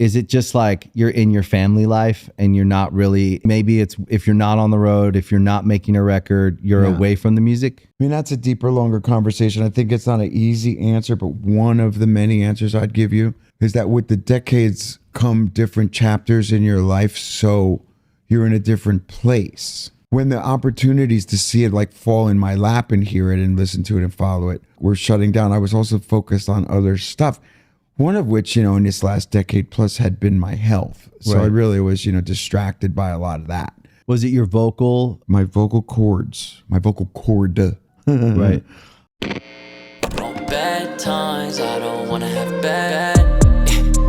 is it just like you're in your family life and you're not really, maybe it's if you're not on the road, if you're not making a record, you're away from the music? I mean, that's a deeper, longer conversation. I think it's not an easy answer, but one of the many answers I'd give you is that with the decades come different chapters in your life, so you're in a different place. When the opportunities to see it like fall in my lap and hear it and listen to it and follow it were shutting down, I was also focused on other stuff. One of which, in this last decade plus had been my health. So I really was, distracted by a lot of that. Was it your vocal? My vocal cords, my vocal cord. Right. Bad times, I don't want to have bad.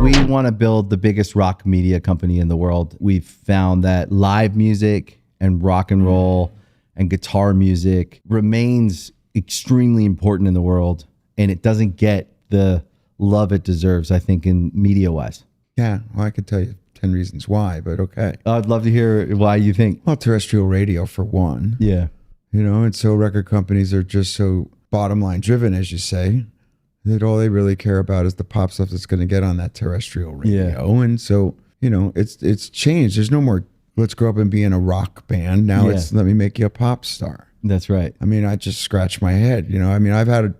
We want to build the biggest rock media company in the world. We've found that live music and rock and roll and guitar music remains extremely important in the world, and it doesn't get the love it deserves, I think, in media-wise. Yeah, well, I could tell you 10 reasons why, but okay. I'd love to hear why you think. Well, terrestrial radio, for one. Yeah. And so record companies are just so bottom line driven, as you say, that all they really care about is the pop stuff that's going to get on that terrestrial radio. Yeah. And so, it's changed. There's no more, let's grow up and be in a rock band. Now it's, let me make you a pop star. That's right. I mean, I just scratch my head. I've had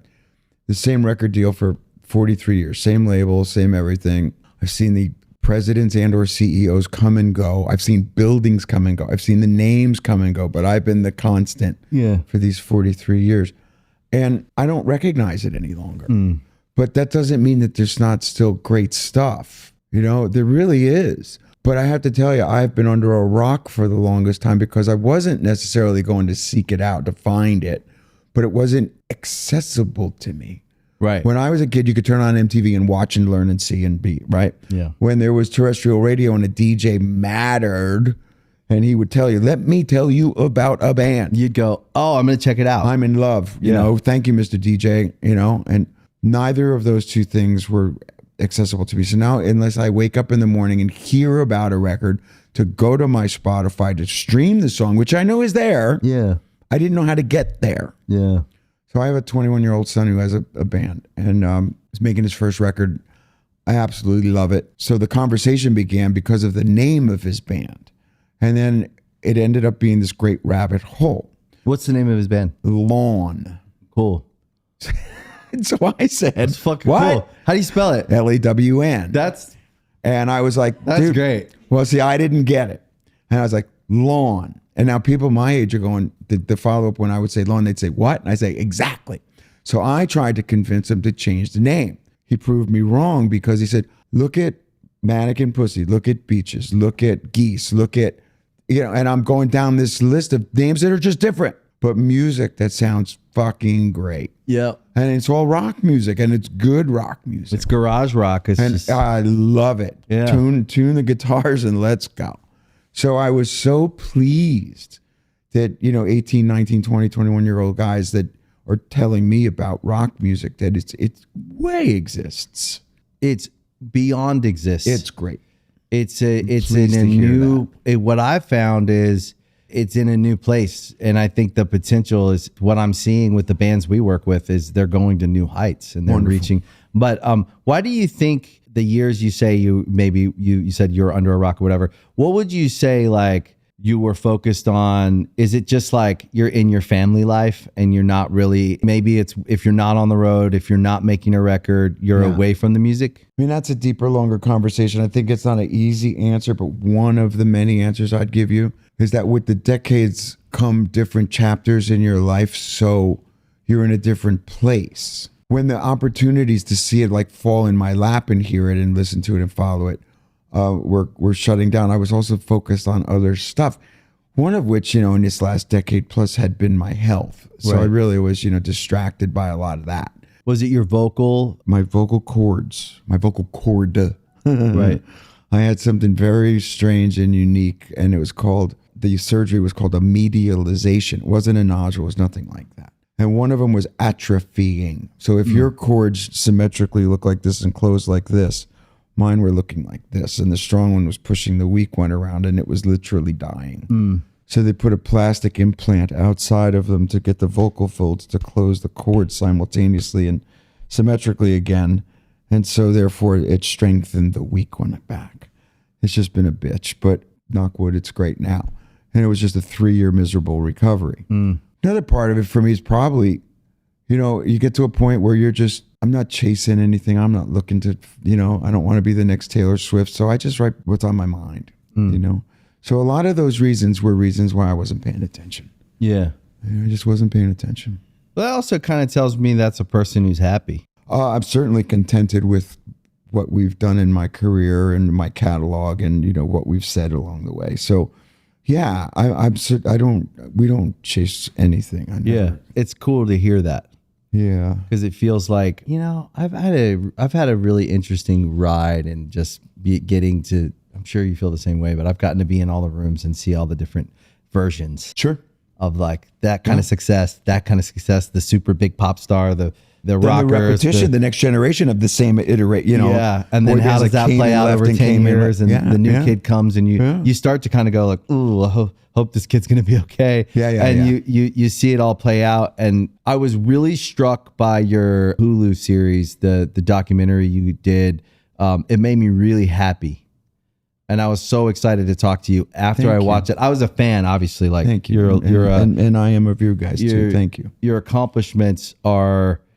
the same record deal for 43 years, same label, same everything. I've seen the presidents and or CEOs come and go. I've seen buildings come and go. I've seen the names come and go, but I've been the constant for these 43 years. And I don't recognize it any longer. But that doesn't mean that there's not still great stuff. There really is. But I have to tell you, I've been under a rock for the longest time because I wasn't necessarily going to seek it out to find it, but it wasn't accessible to me. Right. When I was a kid, you could turn on MTV and watch and learn and see and be, right? Yeah. When there was terrestrial radio and a DJ mattered, and he would tell you, let me tell you about a band. You'd go, oh, I'm going to check it out. I'm in love, you know, thank you, Mr. DJ, and neither of those two things were accessible to me. So now, unless I wake up in the morning and hear about a record, to go to my Spotify to stream the song, which I know is there. Yeah. I didn't know how to get there. Yeah. So I have a 21-year-old son who has a band and is making his first record. I absolutely love it. So the conversation began because of the name of his band. And then it ended up being this great rabbit hole. What's the name of his band? Lawn. Cool. And so I said, that's fucking what? Cool. How do you spell it? Lawn. And I was like, that's dude, great. Well, see, I didn't get it. And I was like, lawn. And now people my age are going, the follow-up when I would say lawn, they'd say, what? And I say, exactly. So I tried to convince him to change the name. He proved me wrong because he said, look at mannequin pussy, look at beaches, look at geese, look at, and I'm going down this list of names that are just different, but music that sounds fucking great. Yeah. And it's all rock music, and it's good rock music. It's garage rock. I love it. Yeah. Tune the guitars and let's go. So I was so pleased that, 18, 19, 20, 21-year-old guys that are telling me about rock music, that it way exists. It's beyond exists. It's great. It's in a new, what I've found is it's in a new place. And I think the potential is what I'm seeing with the bands we work with is they're going to new heights and they're reaching. But why do you think the years you say you said you're under a rock or whatever, what would you say like you were focused on? Is it just like you're in your family life and you're not really, maybe it's if you're not on the road, if you're not making a record, you're away from the music? I mean, that's a deeper, longer conversation. I think it's not an easy answer, but one of the many answers I'd give you is that with the decades come different chapters in your life, so you're in a different place. When the opportunities to see it like fall in my lap and hear it and listen to it and follow it were shutting down, I was also focused on other stuff. One of which, in this last decade plus had been my health. So I really was, distracted by a lot of that. Was it your vocal? My vocal cords, my vocal cord. Right. I had something very strange and unique, and the surgery was called a medialization. It wasn't a nodule, it was nothing like that. And one of them was atrophying. So if your cords symmetrically look like this and close like this, mine were looking like this. And the strong one was pushing the weak one around, and it was literally dying. So they put a plastic implant outside of them to get the vocal folds to close the cords simultaneously and symmetrically again. And so therefore it strengthened the weak one back. It's just been a bitch, but knock wood, it's great now. And it was just a 3-year miserable recovery. Another part of it for me is probably, you get to a point where you're just, I'm not chasing anything. I'm not looking to, I don't want to be the next Taylor Swift. So I just write what's on my mind, So a lot of those reasons were reasons why I wasn't paying attention. Yeah. I just wasn't paying attention. Well, that also kind of tells me that's a person who's happy. I'm certainly contented with what we've done in my career and my catalog and, what we've said along the way. So yeah, we don't chase anything. Yeah. It's cool to hear that. Yeah. Because it feels like, I've had a really interesting ride and just getting to, I'm sure you feel the same way, but I've gotten to be in all the rooms and see all the different versions. Sure. Of like that kind of success, the super big pop star, the rockers. The repetition, the next generation of the same iterate, Yeah. And then how does that play out over 10 years? And the new kid comes and you start to kind of go like, ooh, I hope this kid's going to be okay. And you see it all play out. And I was really struck by your Hulu series, the documentary you did. It made me really happy. And I was so excited to talk to you after I watched it. I was a fan, obviously. Like, thank you. And I am of you guys too. Thank you. Your accomplishments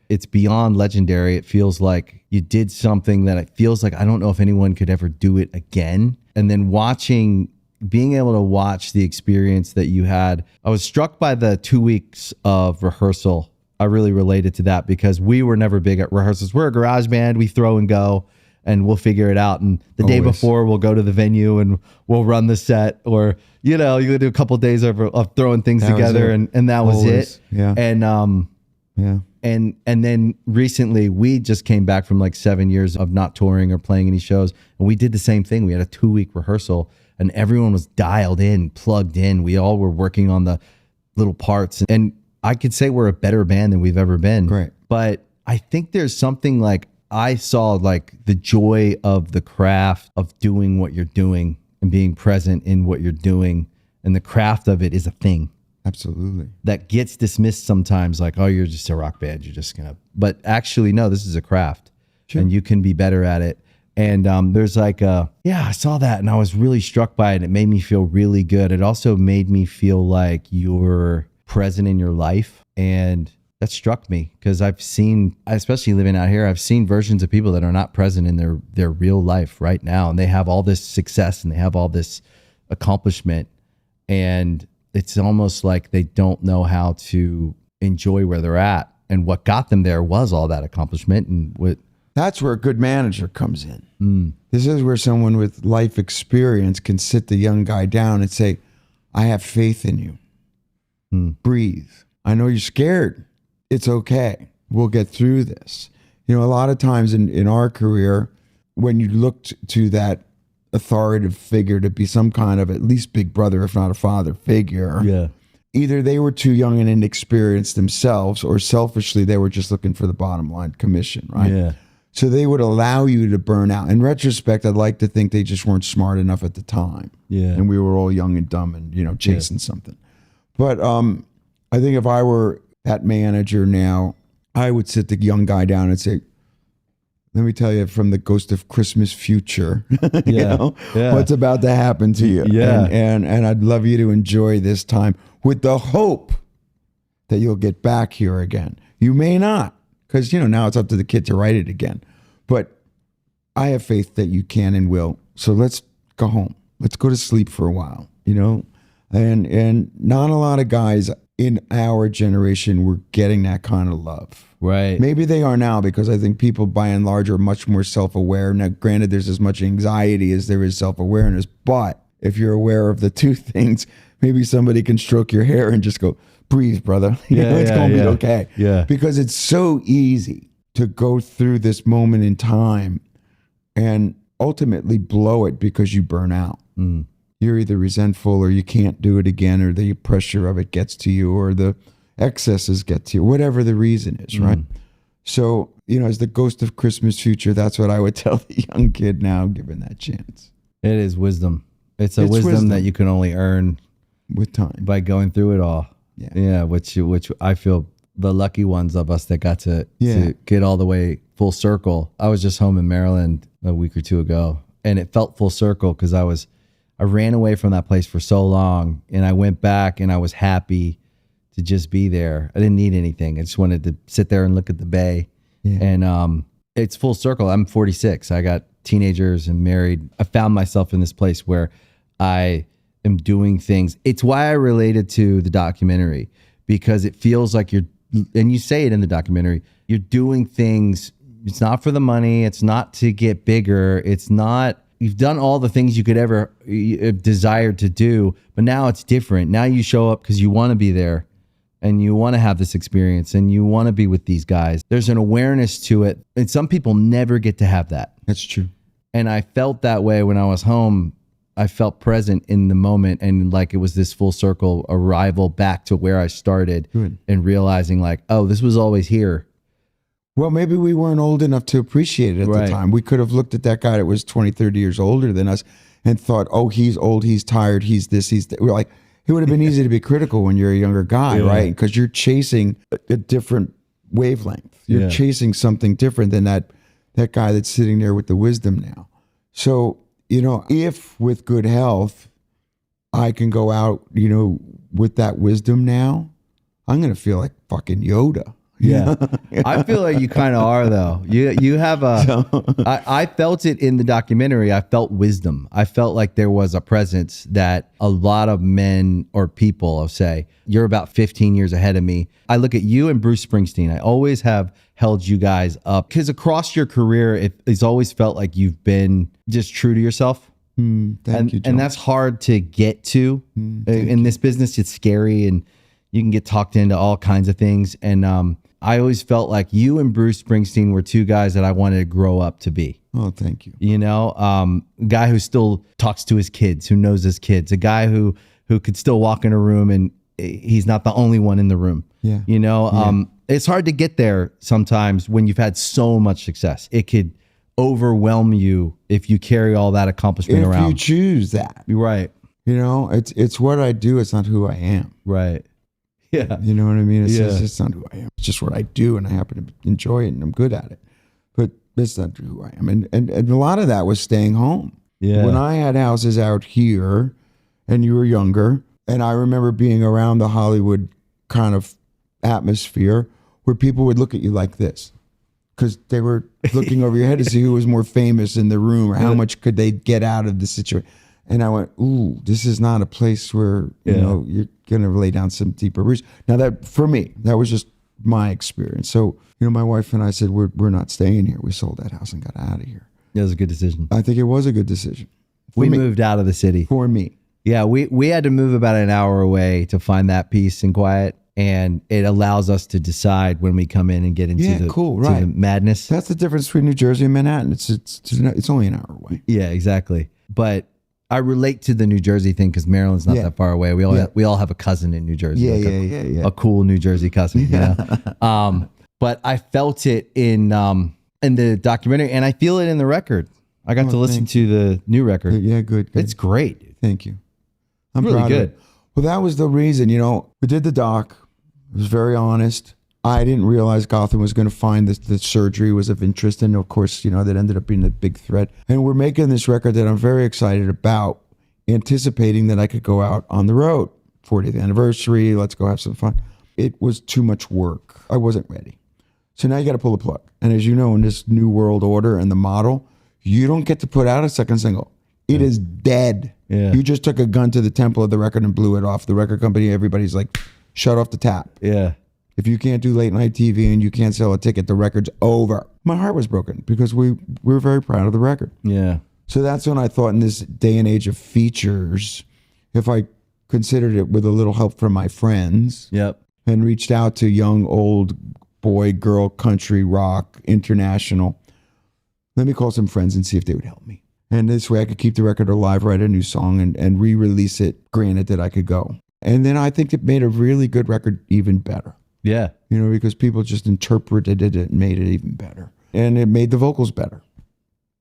it's beyond legendary. It feels like you did something that it feels like I don't know if anyone could ever do it again. And then being able to watch the experience that you had, I was struck by the 2 weeks of rehearsal. I really related to that because we were never big at rehearsals. We're a garage band. We throw and go. And we'll figure it out. And the day before, we'll go to the venue and we'll run the set. Or, you do a couple of days of throwing things together. And that was it. Yeah. And then recently, we just came back from like 7 years of not touring or playing any shows. And we did the same thing. We had a 2-week rehearsal and everyone was dialed in, plugged in. We all were working on the little parts. And I could say we're a better band than we've ever been. Right. But I think there's something like, I saw like the joy of the craft of doing what you're doing and being present in what you're doing. And the craft of it is a thing. Absolutely. That gets dismissed sometimes like, oh, you're just a rock band. You're just going to, but actually, no, this is a craft. Sure. And you can be better at it. And there's like, I saw that and I was really struck by it. It made me feel really good. It also made me feel like you're present in your life. And that struck me because I've seen, especially living out here, I've seen versions of people that are not present in their real life right now. And they have all this success and they have all this accomplishment. And it's almost like they don't know how to enjoy where they're at. And what got them there was all that accomplishment. And that's where a good manager comes in. This is where someone with life experience can sit the young guy down and say, I have faith in you. Breathe. I know you're scared. It's okay. We'll get through this. A lot of times in our career, when you looked to that authoritative figure to be some kind of at least big brother, if not a father figure, either they were too young and inexperienced themselves, or selfishly they were just looking for the bottom line commission, right? Yeah. So they would allow you to burn out. In retrospect, I'd like to think they just weren't smart enough at the time. Yeah. And we were all young and dumb and, chasing something. But I think if I were that manager now, I would sit the young guy down and say, let me tell you from the ghost of Christmas future, what's about to happen to you. Yeah. And I'd love you to enjoy this time with the hope that you'll get back here again. You may not, because, now it's up to the kid to write it again. But I have faith that you can and will. So let's go home. Let's go to sleep for a while, and not a lot of guys in our generation were getting that kind of love. Right. Maybe they are now because I think people by and large are much more self-aware. Now, granted, there's as much anxiety as there is self-awareness, but if you're aware of the two things, maybe somebody can stroke your hair and just go, breathe, brother. It's going to be okay. Yeah. Because it's so easy to go through this moment in time and ultimately blow it because you burn out. You're either resentful or you can't do it again, or the pressure of it gets to you, or the excesses get to you, whatever the reason is, right? So, as the ghost of Christmas future, that's what I would tell the young kid now, given that chance. It is wisdom. It's wisdom that you can only earn with time by going through it all. Yeah. Which I feel the lucky ones of us that got to get all the way full circle. I was just home in Maryland a week or two ago, and it felt full circle because I ran away from that place for so long, and I went back and I was happy to just be there. I didn't need anything. I just wanted to sit there and look at the bay. Yeah. And it's full circle. I'm 46. I got teenagers and married. I found myself in this place where I am doing things. It's why I related to the documentary, because it feels like you're, and you say it in the documentary, you're doing things. It's not for the money. It's not to get bigger. It's not, you've done all the things you could ever desired to do, but now it's different. Now you show up because you want to be there and you want to have this experience and you want to be with these guys. There's an awareness to it. And some people never get to have that. That's true. And I felt that way when I was home. I felt present in the moment, and like it was this full circle arrival back to where I started. Good. And realizing like, oh, this was always here. Well, maybe we weren't old enough to appreciate it at the time. We could have looked at that guy that was 20, 30 years older than us and thought, oh, he's old, he's tired, he's this, he's that. We're like, it would have been easy to be critical when you're a younger guy, right? Because you're chasing a different wavelength. You're chasing something different than that guy that's sitting there with the wisdom now. So, you know, if with good health, I can go out, you know, with that wisdom now, I'm going to feel like fucking Yoda. Yeah. I feel like you kind of are though. You have I felt it in the documentary. I felt wisdom. I felt like there was a presence that a lot of men or people, I'll say, you're about 15 years ahead of me. I look at you and Bruce Springsteen. I always have held you guys up because across your career, it's always felt like you've been just true to yourself. Thank you, Jon. And that's hard to get to. In this business, it's scary and you can get talked into all kinds of things. And I always felt like you and Bruce Springsteen were two guys that I wanted to grow up to be. Oh, thank you. You know, a guy who still talks to his kids, who knows his kids, a guy who could still walk in a room and he's not the only one in the room. Yeah. You know, it's hard to get there sometimes when you've had so much success. It could overwhelm you if you carry all that accomplishment around. If you choose that. Right. You know, it's what I do. It's not who I am. Right. Yeah. You know what I mean? It's just not who I am. It's just what I do, and I happen to enjoy it, and I'm good at it. But that's not who I am. And a lot of that was staying home. Yeah. When I had houses out here, and you were younger, and I remember being around the Hollywood kind of atmosphere where people would look at you like this because they were looking over your head to see who was more famous in the room or how much could they get out of the situation. And I went, ooh, this is not a place where, you know, you're going to lay down some deeper roots. Now that, for me, that was just my experience. So, you know, my wife and I said, we're not staying here. We sold that house and got out of here. It was a good decision. I think it was a good decision. We moved out of the city. For me. Yeah, we had to move about an hour away to find that peace and quiet. And it allows us to decide when we come in and get into the madness. That's the difference between New Jersey and Manhattan. It's only an hour away. Yeah, exactly. But I relate to the New Jersey thing because Maryland's not that far away. We all have a cousin in New Jersey. A cool New Jersey cousin. Yeah. You know? But I felt it in the documentary, and I feel it in the record. I got to listen to the new record. Yeah, good. It's great. Thank you. I'm really proud good. Of it. Well, that was the reason. You know, we did the doc. It was very honest. I didn't realize Gotham was going to find that the surgery was of interest. And of course, you know, that ended up being a big threat. And we're making this record that I'm very excited about, anticipating that I could go out on the road. 40th anniversary, let's go have some fun. It was too much work. I wasn't ready. So now you got to pull the plug. And as you know, in this new world order and the model, you don't get to put out a second single. It is dead. Yeah. You just took a gun to the temple of the record and blew it off. The record company, everybody's like, shut off the tap. Yeah. If you can't do late night TV and you can't sell a ticket, the record's over. My heart was broken because we were very proud of the record. Yeah. So that's when I thought, in this day and age of features, if I considered it with a little help from my friends, and reached out to young, old, boy, girl, country, rock, international, let me call some friends and see if they would help me. And this way I could keep the record alive, write a new song, and re-release it, granted that I could go. And then I think it made a really good record even better. Yeah. You know, because people just interpreted it and made it even better. And it made the vocals better.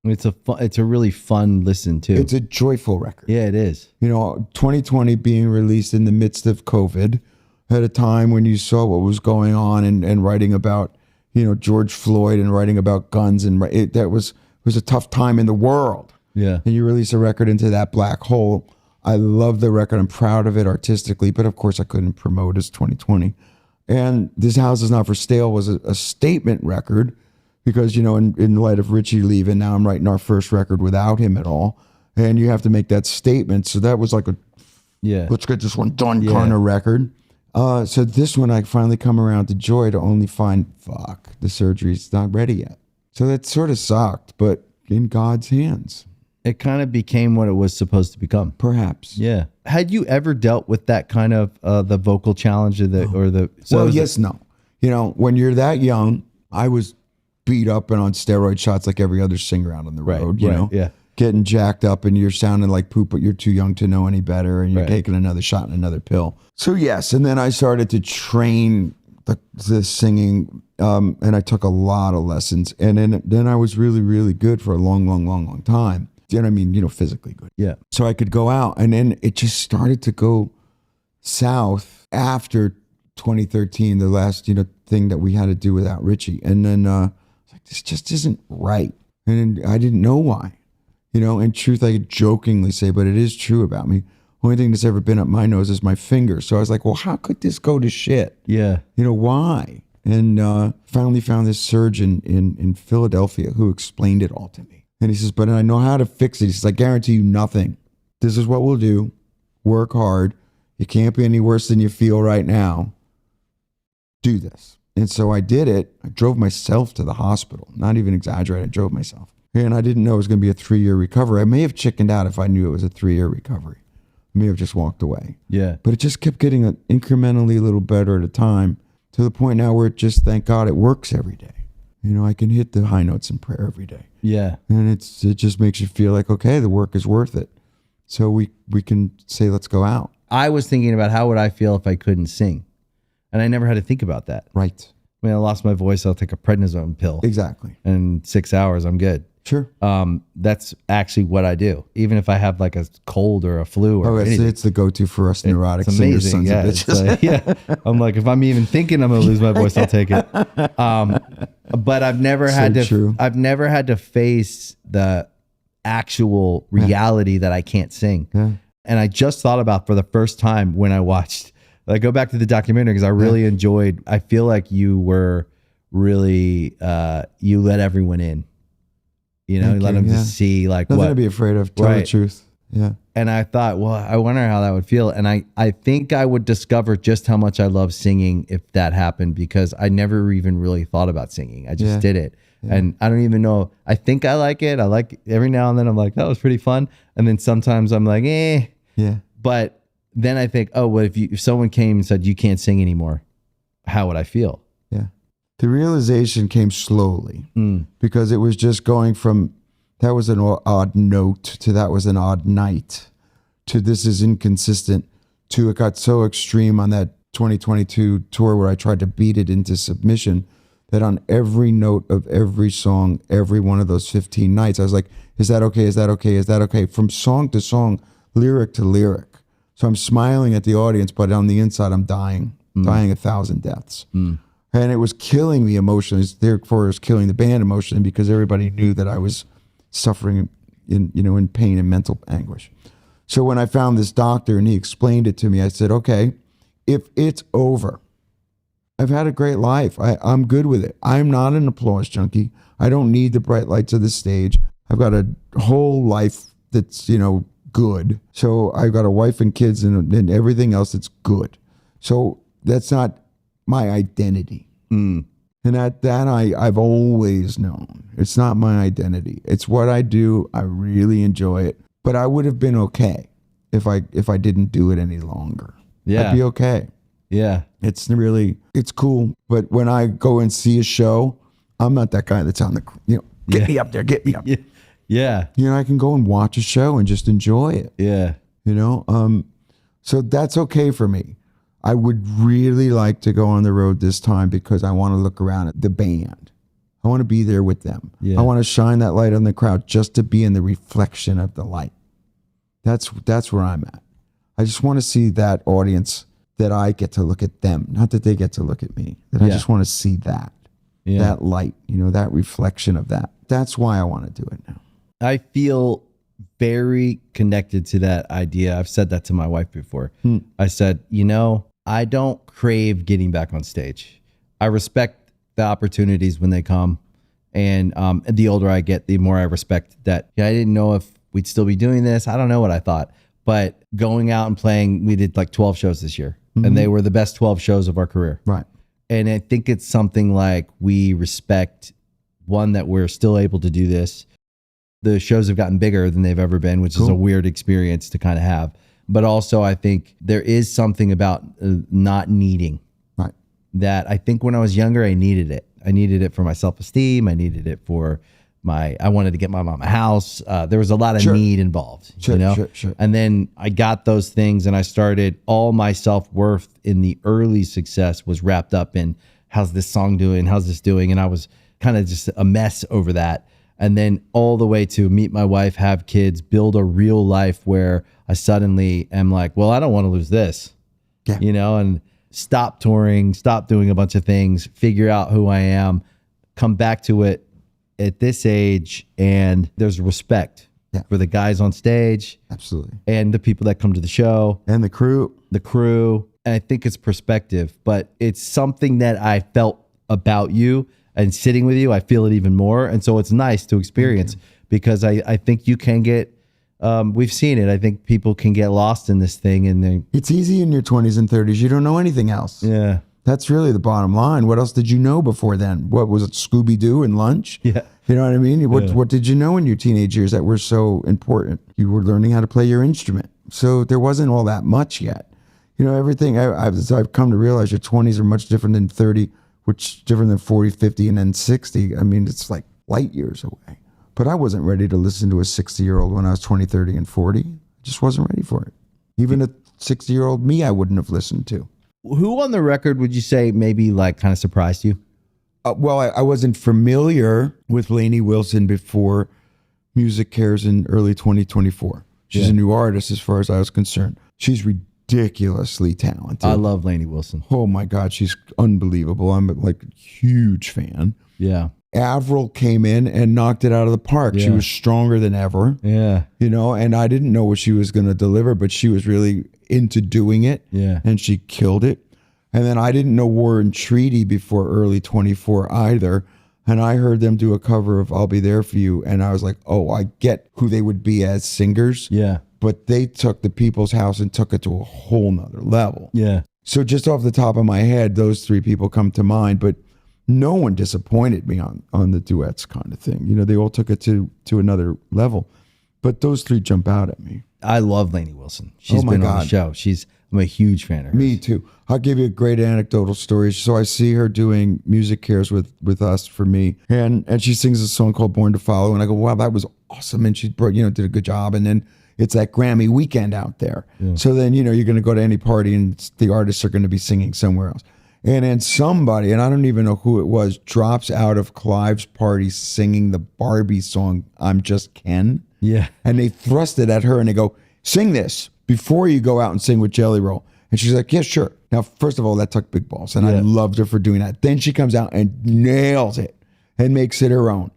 It's a really fun listen too. It's a joyful record. Yeah, it is. You know, 2020 being released in the midst of COVID at a time when you saw what was going on and writing about, George Floyd and writing about guns, and it was a tough time in the world. Yeah. And you release a record into that black hole. I love the record. I'm proud of it artistically, but of course I couldn't promote as 2020. And This House Is Not for Sale was a statement record because, in light of Richie leaving, now I'm writing our first record without him at all. And you have to make that statement. So that was like let's get this one done kind of record. So this one, I finally come around to Joy to only find, the surgery's not ready yet. So that sort of sucked, but in God's hands. It kind of became what it was supposed to become. Perhaps. Yeah. Had you ever dealt with that kind of the vocal challenge yes, no. When you're that young, I was beat up and on steroid shots like every other singer out on the road, Yeah. Getting jacked up and you're sounding like poop, but you're too young to know any better and you're taking another shot and another pill. So yes, and then I started to train the singing and I took a lot of lessons. And then I was really, really good for a long time. You know what I mean? Physically good. Yeah. So I could go out, and then it just started to go south after 2013, the last, thing that we had to do without Richie. And then I was like, this just isn't right. And I didn't know why. In truth, I could jokingly say, but it is true about me. Only thing that's ever been up my nose is my finger. So I was like, well, how could this go to shit? Yeah. Why? And finally found this surgeon in Philadelphia who explained it all to me. And he says, but I know how to fix it. He says, I guarantee you nothing. This is what we'll do. Work hard. You can't be any worse than you feel right now. Do this. And so I did it. I drove myself to the hospital. Not even exaggerating. I drove myself. And I didn't know it was going to be a 3-year recovery. I may have chickened out if I knew it was a 3-year recovery. I may have just walked away. Yeah. But it just kept getting incrementally a little better at a time to the point now where it just, thank God, it works every day. I can hit the high notes in prayer every day. Yeah. And it just makes you feel like, okay, the work is worth it. So we can say, let's go out. I was thinking about how would I feel if I couldn't sing. And I never had to think about that. Right. When I lost my voice, I'll take a prednisone pill. Exactly. And in 6 hours, I'm good. Sure. That's actually what I do. Even if I have like a cold or a flu or anything. It's the go-to for us neurotic singers, sons of bitches. Yeah. I'm like, if I'm even thinking I'm going to lose my voice, I'll take it. But I've never I've never had to face the actual reality that I can't sing. Yeah. And I just thought about for the first time when I watched, like, go back to the documentary because I really enjoyed, I feel like you were really, you let everyone in. You let them just see like nothing to be afraid of. Tell the truth. Yeah. And I thought, well, I wonder how that would feel. And I think I would discover just how much I love singing if that happened, because I never even really thought about singing. I just did it. Yeah. And I don't even know. I think I like it. I like every now and then I'm like, that was pretty fun. And then sometimes I'm like, eh. Yeah. But then I think, oh, well, if someone came and said, you can't sing anymore, how would I feel? Yeah. The realization came slowly because it was just going from that was an odd note to that was an odd night to this is inconsistent to it got so extreme on that 2022 tour where I tried to beat it into submission that on every note of every song, every one of those 15 nights, I was like, is that okay? Is that okay? Is that okay? From song to song, lyric to lyric. So I'm smiling at the audience, but on the inside, I'm dying 1,000 deaths. And it was killing me emotionally. Therefore, it was killing the band emotionally because everybody knew that I was suffering in pain and mental anguish. So when I found this doctor and he explained it to me, I said, okay, if it's over, I've had a great life. I'm good with it. I'm not an applause junkie. I don't need the bright lights of the stage. I've got a whole life that's, good. So I've got a wife and kids and everything else that's good. So that's not my identity. And that I've always known. It's not my identity. It's what I do. I really enjoy it. But I would have been okay if I didn't do it any longer. Yeah. I'd be okay. Yeah. It's cool. But when I go and see a show, I'm not that guy that's on the, get me up there, get me up. Yeah. I can go and watch a show and just enjoy it. Yeah. So that's okay for me. I would really like to go on the road this time because I want to look around at the band. I want to be there with them. Yeah. I want to shine that light on the crowd just to be in the reflection of the light. That's where I'm at. I just want to see that audience that I get to look at them, not that they get to look at me. I just want to see that. that light, that reflection of that. That's why I want to do it now. I feel very connected to that idea. I've said that to my wife before. I said, I don't crave getting back on stage. I respect the opportunities when they come. And the older I get, the more I respect that. I didn't know if we'd still be doing this. I don't know what I thought. But going out and playing, we did like 12 shows this year. And they were the best 12 shows of our career. Right. And I think it's something like we respect, one, that we're still able to do this. The shows have gotten bigger than they've ever been, which is a weird experience to kind of have. But also, I think there is something about not needing. Right. That I think when I was younger, I needed it. I needed it for my self-esteem. I needed it for I wanted to get my mom a house. There was a lot of need involved, Sure. And then I got those things and I started, all my self-worth in the early success was wrapped up in how's this song doing? How's this doing? And I was kind of just a mess over that. And then all the way to meet my wife, have kids, build a real life where I suddenly am like, well, I don't want to lose this, and stop touring, stop doing a bunch of things, figure out who I am, come back to it at this age. And there's respect for the guys on stage. Absolutely. And the people that come to the show. And the crew. And I think it's perspective, but it's something that I felt about you. And sitting with you, I feel it even more. And so it's nice to experience because I think you can get, we've seen it. I think people can get lost in this thing. And it's easy in your 20s and 30s. You don't know anything else. Yeah. That's really the bottom line. What else did you know before then? What was it, Scooby-Doo and lunch? Yeah. You know what I mean? What did you know in your teenage years that were so important? You were learning how to play your instrument. So there wasn't all that much yet. Everything I've come to realize, your 20s are much different than 30, which is different than 40, 50, and then 60. I mean, it's like light years away. But I wasn't ready to listen to a 60-year-old when I was 20, 30, and 40. I just wasn't ready for it. Even a 60-year-old me, I wouldn't have listened to. Who on the record would you say maybe like kind of surprised you? Well, I wasn't familiar with Lainey Wilson before Music Cares in early 2024. She's a new artist as far as I was concerned. She's ridiculously talented. I love Lainey Wilson. Oh my God, she's unbelievable. I'm like a huge fan. Yeah. Avril came in and knocked it out of the park. She was stronger than ever. Yeah. And I didn't know what she was going to deliver, but she was really into doing it. Yeah. And she killed it. And then I didn't know War and Treaty before early 24 either. And I heard them do a cover of I'll Be There For You. And I was like, oh, I get who they would be as singers. Yeah. But they took the People's House and took it to a whole nother level. Yeah. So just off the top of my head, those three people come to mind. But no one disappointed me on the duets kind of thing. They all took it to another level. But those three jump out at me. I love Lainey Wilson. She's been on the show. I'm a huge fan of hers. Me too. I'll give you a great anecdotal story. So I see her doing Music Cares with us for me. And she sings a song called Born to Follow. And I go, wow, that was awesome. And she did a good job. And then it's that Grammy weekend out there. Yeah. So then, you're going to go to any party and the artists are going to be singing somewhere else. And then somebody, and I don't even know who it was, drops out of Clive's party singing the Barbie song, I'm Just Ken. Yeah. And they thrust it at her and they go, sing this before you go out and sing with Jelly Roll. And she's like, yeah, sure. Now, first of all, that took big balls. And I loved her for doing that. Then she comes out and nails it and makes it her own.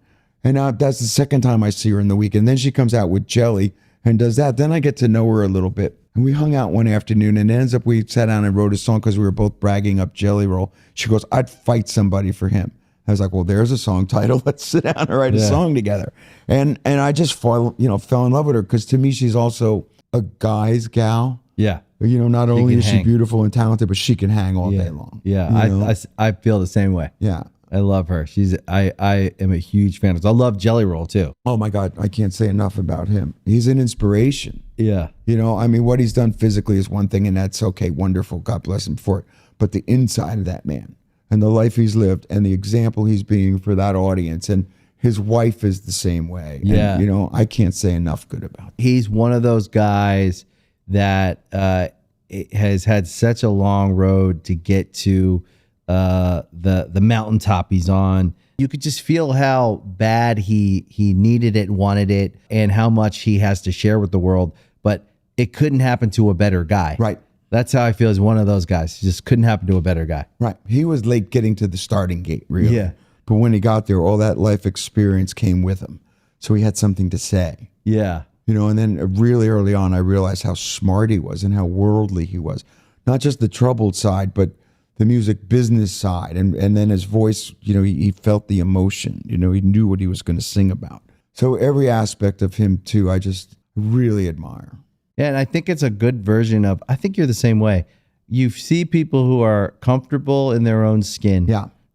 And now that's the second time I see her in the week. And then she comes out with Jelly and does that. Then I get to know her a little bit. And we hung out one afternoon and it ends up we sat down and wrote a song because we were both bragging up Jelly Roll. She goes, I'd fight somebody for him. I was like, well, there's a song title. Let's sit down and write a song together. And I just fell in love with her because to me, she's also a guy's gal. Yeah. Not only is she beautiful and talented, but she can hang all day long. Yeah. I feel the same way. Yeah. I love her. I am a huge fan of her. I love Jelly Roll too. Oh my God. I can't say enough about him. He's an inspiration. Yeah. What he's done physically is one thing and that's okay. Wonderful. God bless him for it. But the inside of that man and the life he's lived and the example he's being for that audience, and his wife is the same way. Yeah. And, I can't say enough good about him. He's one of those guys that has had such a long road to get to the mountaintop he's on. You could just feel how bad he needed it, wanted it, and how much he has to share with the world. But it couldn't happen to a better guy. Right. That's how I feel as one of those guys. It just couldn't happen to a better guy. Right. He was late getting to the starting gate, really. Yeah. But when he got there, all that life experience came with him. So he had something to say. Yeah. You know, and then really early on, I realized how smart he was and how worldly he was. Not just the troubled side, but the music business side. And then his voice, you know, he felt the emotion. You know, he knew what he was going to sing about. So every aspect of him, too, I just really admire. Yeah, and I think it's a good version of, I think you're the same way. You see people who are comfortable in their own skin,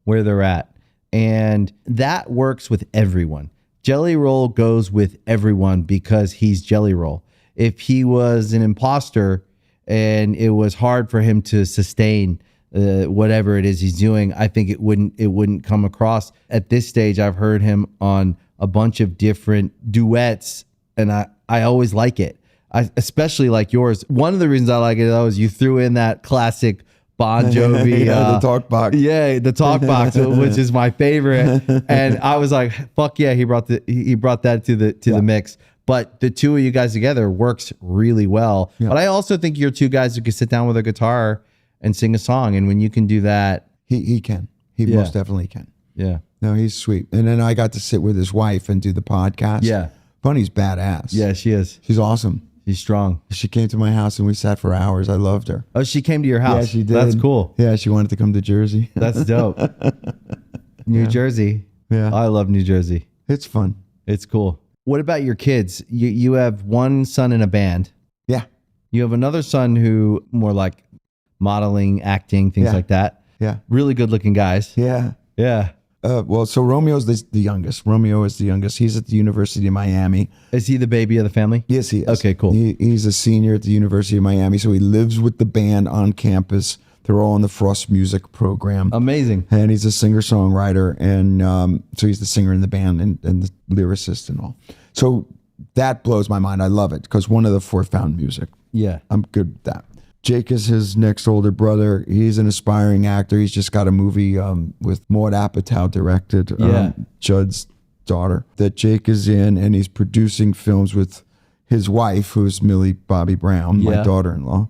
where they're at. And that works with everyone. Jelly Roll goes with everyone because he's Jelly Roll. If he was an imposter and it was hard for him to sustain whatever it is he's doing, I think it wouldn't come across. At this stage, I've heard him on a bunch of different duets, and I always like it. I especially like yours. One of the reasons I like it though is you threw in that classic Bon Jovi, the talk box. Yeah, the talk box, which is my favorite. And I was like, "Fuck yeah!" He brought that to the mix. But the two of you guys together works really well. Yeah. But I also think you're two guys who can sit down with a guitar and sing a song. And when you can do that, he can. He most definitely can. Yeah. No, he's sweet. And then I got to sit with his wife and do the podcast. Yeah. Bunny's badass. Yeah, she is. She's awesome. She's strong. She came to my house and we sat for hours. I loved her. Oh, she came to your house? Yeah, she did. That's cool. Yeah, she wanted to come to Jersey. That's dope. New Jersey. Yeah. I love New Jersey. It's fun. It's cool. What about your kids? You have one son in a band. Yeah. You have another son who more like modeling, acting, things like that. Yeah. Really good looking guys. Yeah. Yeah. Well, so Romeo's the youngest. Romeo is the youngest. He's at the University of Miami. Is he the baby of the family? Yes, he is. Okay, cool. He's a senior at the University of Miami, so he lives with the band on campus. They're all in the Frost Music program. Amazing. And he's a singer-songwriter, and so he's the singer in the band and the lyricist and all. So that blows my mind. I love it because one of the four found music. Yeah. I'm good with that. Jake is his next older brother. He's an aspiring actor. He's just got a movie with Maud Apatow directed, Judd's daughter, that Jake is in, and he's producing films with his wife, who's Millie Bobby Brown, my daughter-in-law.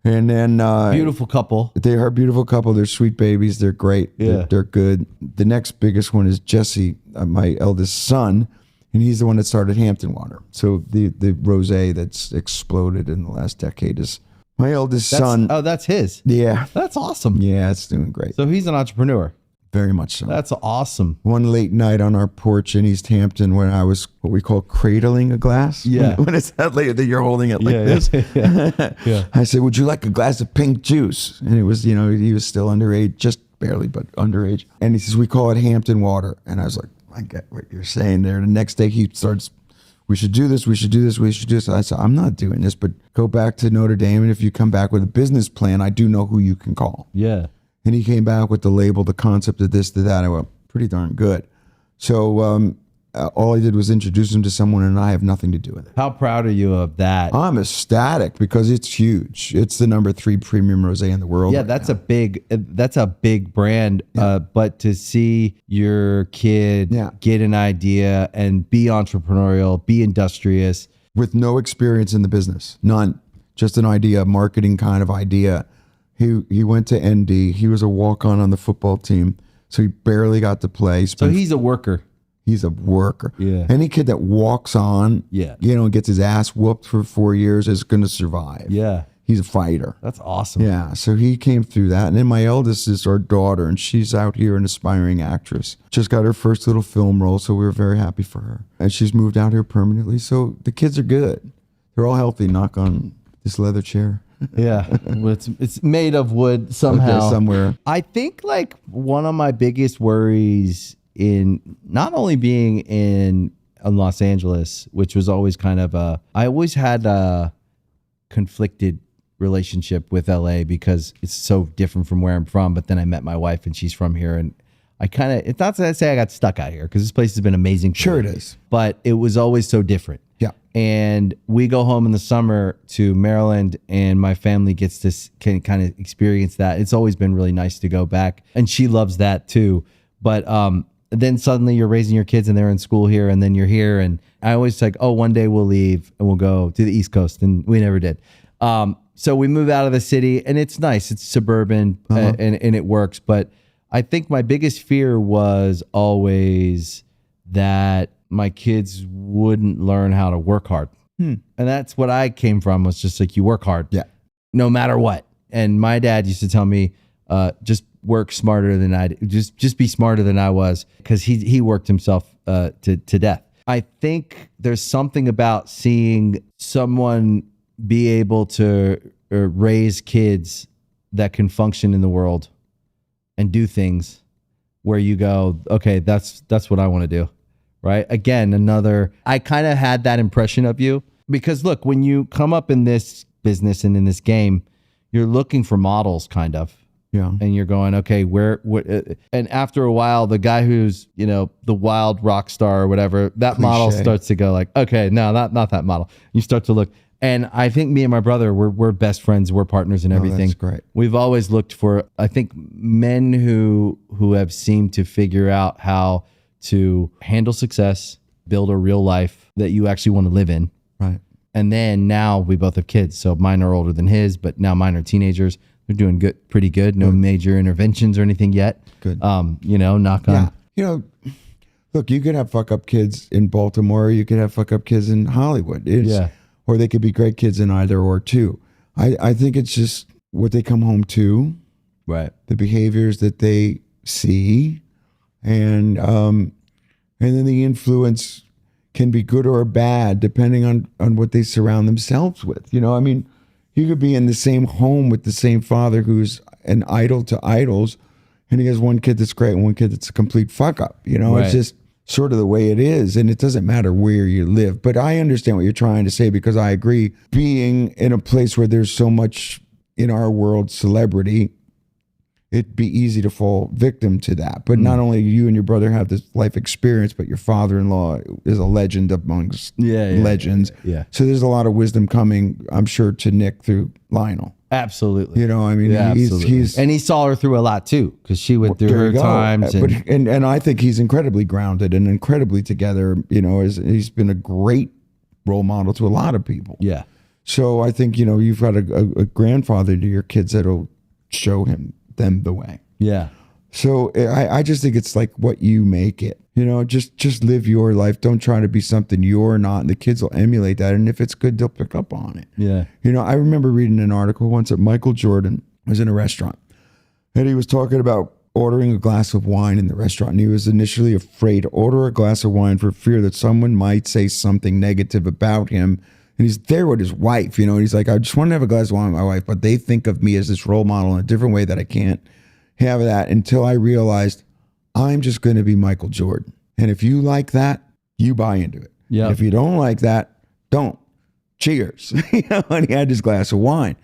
And then beautiful couple. They are a beautiful couple. They're sweet babies. They're great. Yeah. They're good. The next biggest one is Jesse, my eldest son, and he's the one that started Hampton Water. So the rosé that's exploded in the last decade is my eldest son. Oh, that's his. Yeah. That's awesome. Yeah, it's doing great. So he's an entrepreneur. Very much so. That's awesome. One late night on our porch in East Hampton when I was what we call cradling a glass. Yeah. When it's that late that you're holding it like this. Yeah. I said, would you like a glass of pink juice? And it was, he was still underage, just barely, but underage. And he says, we call it Hampton Water. And I was like, I get what you're saying there. The next day he starts, we should do this, we should do this, we should do this. I said, I'm not doing this, but go back to Notre Dame. And if you come back with a business plan, I do know who you can call. Yeah. And he came back with the label, the concept of this, to that. I went, pretty darn good. So all I did was introduce him to someone, and I have nothing to do with it. How proud are you of that? I'm ecstatic because it's huge. It's the #3 premium rosé in the world. Yeah, right that's now. a big brand. Yeah. But to see your kid get an idea and be entrepreneurial, be industrious. With no experience in the business, none, just an idea, marketing kind of idea. He went to ND. He was a walk-on on the football team, so he barely got to play. So he's a worker. He's a worker. Yeah. Any kid that walks on, and gets his ass whooped for 4 years is going to survive. Yeah. He's a fighter. That's awesome. Yeah. So he came through that. And then my eldest is our daughter, and she's out here, an aspiring actress. Just got her first little film role, so we were very happy for her. And she's moved out here permanently. So the kids are good. They're all healthy, knock on this leather chair. Yeah, it's made of wood somehow. Okay, somewhere. I think like one of my biggest worries in not only being in Los Angeles, which was always kind of I always had a conflicted relationship with LA because it's so different from where I'm from. But then I met my wife and she's from here, and I kind of, it's not to say I got stuck out here because this place has been amazing. Sure it is. But it was always so different. Yeah. And we go home in the summer to Maryland and my family gets to can kind of experience that. It's always been really nice to go back. And she loves that too. But then suddenly you're raising your kids and they're in school here and then you're here. And I always like, oh, one day we'll leave and we'll go to the East Coast. And we never did. So we move out of the city and it's nice. It's suburban and it works. But I think my biggest fear was always that my kids wouldn't learn how to work hard. And that's what I came from, was just like, you work hard. Yeah. No matter what. And my dad used to tell me, just work smarter than I did. Just be smarter than I was, because he worked himself to death. I think there's something about seeing someone be able to raise kids that can function in the world and do things where you go, okay, that's what I want to do. Right. Again, I kind of had that impression of you, because look, when you come up in this business and in this game, you're looking for models kind of. Yeah. And you're going, okay, and after a while, the guy who's, the wild rock star or whatever, that Cliche. model starts to go like, okay, no, not that model. You start to look. And I think me and my brother, we're best friends. We're partners in everything. That's great. We've always looked for, I think, men who have seemed to figure out how to handle success, build a real life that you actually want to live in. Right. And then now we both have kids. So mine are older than his, but now mine are teenagers. They're doing good, pretty good. No major interventions or anything yet. Good. Knock on. Yeah. Look, you could have fuck up kids in Baltimore. You could have fuck up kids in Hollywood. Or they could be great kids in either or too. I think it's just what they come home to. Right. The behaviors that they see. And then the influence can be good or bad depending on what they surround themselves with. You could be in the same home with the same father who's an idol to idols, and he has one kid that's great and one kid that's a complete fuck up. Right. It's just sort of the way it is, and it doesn't matter where you live. But I understand what you're trying to say, because I agree. Being in a place where there's so much, in our world, celebrity, it'd be easy to fall victim to that. But not only you and your brother have this life experience, but your father-in-law is a legend amongst legends. Yeah. So there's a lot of wisdom coming, I'm sure, to Nick through Lionel. Absolutely. He's and he saw her through a lot too, because she went through her times. And I think he's incredibly grounded and incredibly together. He's been a great role model to a lot of people. Yeah. So I think, you've got a grandfather to your kids that'll show them the way. Yeah. So I just think it's like what you make it. Just live your life. Don't try to be something you're not. And the kids will emulate that. And if it's good, they'll pick up on it. Yeah. I remember reading an article once that Michael Jordan was in a restaurant, and he was talking about ordering a glass of wine in the restaurant. And he was initially afraid to order a glass of wine for fear that someone might say something negative about him. And he's there with his wife, and he's like, I just want to have a glass of wine with my wife, but they think of me as this role model in a different way that I can't have that, until I realized I'm just going to be Michael Jordan. And if you like that, you buy into it. Yeah. If you don't like that, don't. Cheers. And he had this glass of wine.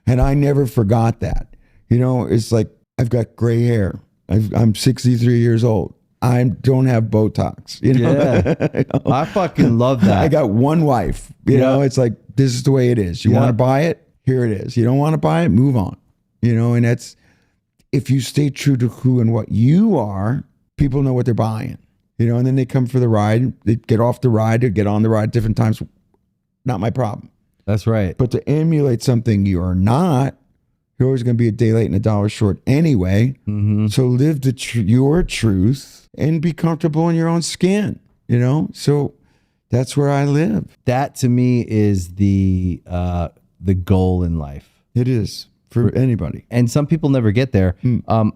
And I never forgot that. It's like, I've got gray hair. I'm 63 years old. I don't have Botox. Yeah. I fucking love that. I got one wife. It's like, this is the way it is. You want to buy it? Here it is. You don't want to buy it? Move on. And that's, if you stay true to who and what you are, people know what they're buying. And then they come for the ride. They get off the ride or get on the ride different times. Not my problem. That's right. But to emulate something you're not, you're always going to be a day late and a dollar short anyway. Mm-hmm. So live your truth and be comfortable in your own skin. So that's where I live. That to me is the goal in life. It is. For anybody. And some people never get there.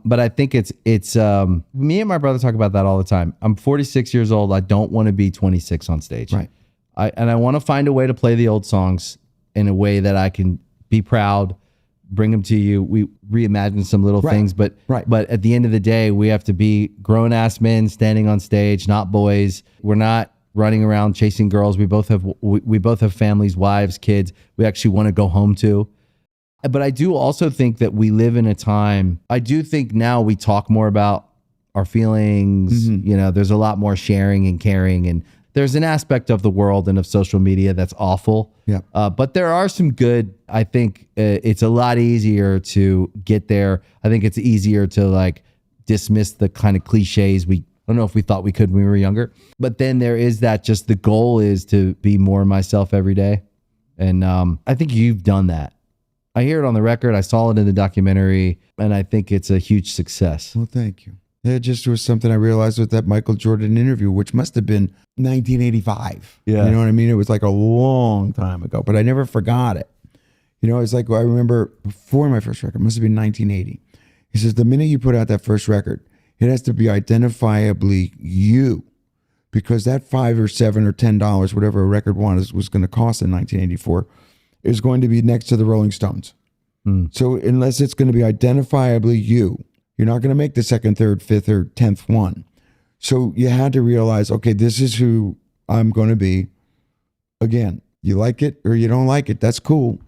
But I think it's me and my brother talk about that all the time. I'm 46 years old. I don't want to be 26 on stage. Right. I want to find a way to play the old songs in a way that I can be proud, bring them to you. We reimagine some little things, but at the end of the day, we have to be grown ass men standing on stage, not boys. We're not running around chasing girls. We both have families, wives, kids. We actually want to go home to. But I do also think that we live in a time, I do think now we talk more about our feelings. Mm-hmm. There's a lot more sharing and caring, and there's an aspect of the world and of social media that's awful. Yeah. But there are some good, I think it's a lot easier to get there. I think it's easier to dismiss the kind of cliches I don't know if we thought we could when we were younger. But then there is that, just the goal is to be more myself every day. And I think you've done that. I hear it on the record. I saw it in the documentary, and I think it's a huge success. Well, thank you. It just was something I realized with that Michael Jordan interview, which must have been 1985. Yeah. You know what I mean? It was like a long time ago, but I never forgot it. You know, it's like, I remember before my first record, it must have been 1980. He says, the minute you put out that first record, it has to be identifiably you, because that $5 or $7 or $10, whatever a record was going to cost in 1984, is going to be next to the Rolling Stones. So unless it's going to be identifiably you, you're not going to make the second, third, fifth, or 10th one. So you had to realize, okay, this is who I'm going to be. Again, you like it or you don't like it, that's cool.